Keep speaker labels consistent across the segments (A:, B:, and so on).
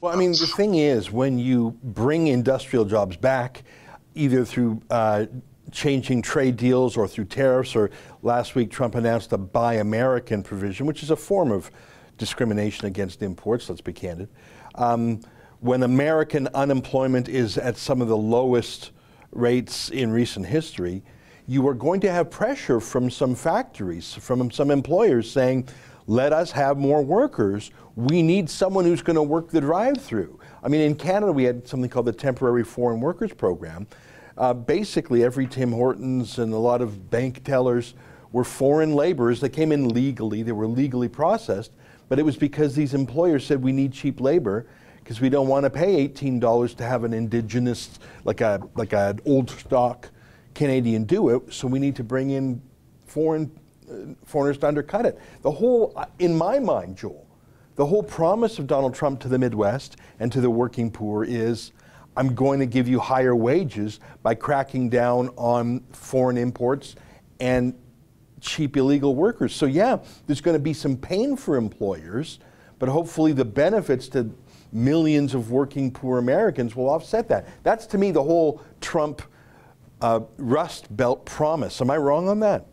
A: Well, I mean, the thing is, when you bring industrial jobs back, either through changing trade deals or through tariffs, or last week Trump announced a Buy American provision, which is a form of discrimination against imports, let's be candid. When American unemployment is at some of the lowest rates in recent history, you are going to have pressure from some factories, from some employers saying, let us have more workers. We need someone who's going to work the drive-through. I mean, in Canada, we had something called the Temporary Foreign Workers Program. Basically, every Tim Hortons and a lot of bank tellers were foreign laborers that came in legally. They were legally processed, but it was because these employers said we need cheap labor because we don't want to pay $18 to have an indigenous, like an old stock Canadian do it. So we need to bring in foreigners to undercut it. The whole, in my mind, Joel, the whole promise of Donald Trump to the Midwest and to the working poor is, I'm going to give you higher wages by cracking down on foreign imports and cheap illegal workers. So yeah, there's going to be some pain for employers, but hopefully the benefits to millions of working poor Americans will offset that. That's, to me, the whole Trump Rust Belt promise. Am I wrong on that?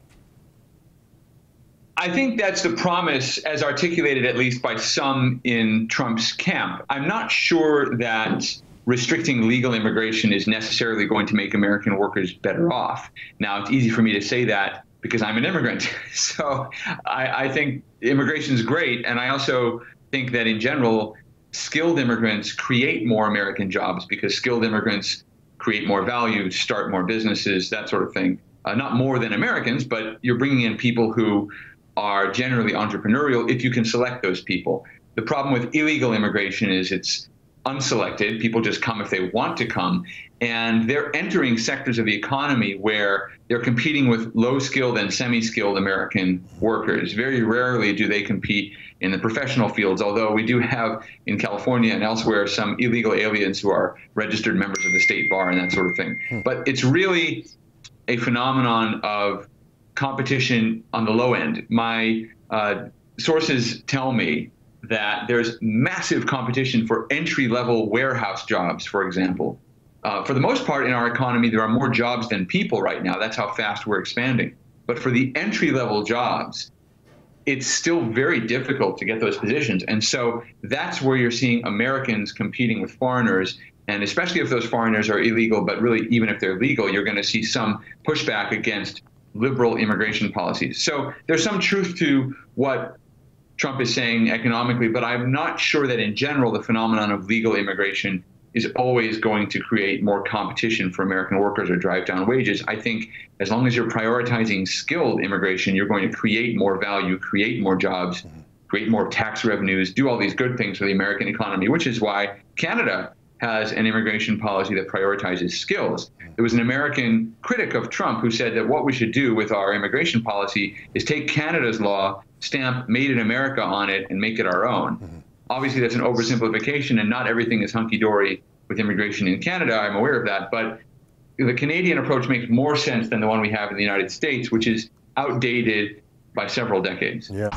B: I think that's the promise as articulated at least by some in Trump's camp. I'm not sure that restricting legal immigration is necessarily going to make American workers better off. Now, it's easy for me to say that because I'm an immigrant. So I think immigration is great. And I also think that in general, skilled immigrants create more American jobs because skilled immigrants create more value, start more businesses, that sort of thing. Not more than Americans, but you're bringing in people who are generally entrepreneurial if you can select those people. The problem with illegal immigration is it's unselected. People just come if they want to come. And they're entering sectors of the economy where they're competing with low-skilled and semi-skilled American workers. Very rarely do they compete in the professional fields, although we do have in California and elsewhere some illegal aliens who are registered members of the state bar and that sort of thing. But it's really a phenomenon of competition on the low end. My sources tell me that there's massive competition for entry-level warehouse jobs, for example. For the most part in our economy, there are more jobs than people right now. That's how fast we're expanding. But for the entry-level jobs, it's still very difficult to get those positions. And so that's where you're seeing Americans competing with foreigners. And especially if those foreigners are illegal, but really even if they're legal, you're going to see some pushback against liberal immigration policies. So there's some truth to what Trump is saying economically, but I'm not sure that in general the phenomenon of legal immigration is always going to create more competition for American workers or drive down wages. I think as long as you're prioritizing skilled immigration, you're going to create more value, create more jobs, create more tax revenues, do all these good things for the American economy, which is why Canada has an immigration policy that prioritizes skills. There was an American critic of Trump who said that what we should do with our immigration policy is take Canada's law, stamp Made in America on it, and make it our own. Obviously, that's an oversimplification, and not everything is hunky-dory with immigration in Canada. I'm aware of that. But the Canadian approach makes more sense than the one we have in the United States, which is outdated by several decades.
A: Yeah.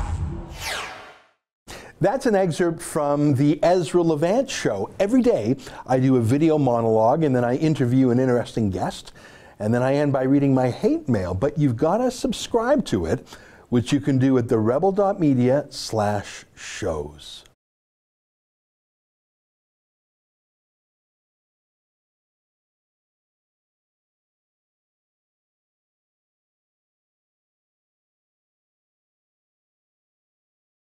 A: That's an excerpt from the Ezra Levant show. Every day, I do a video monologue, and then I interview an interesting guest, and then I end by reading my hate mail. But you've got to subscribe to it, which you can do at therebel.media/shows.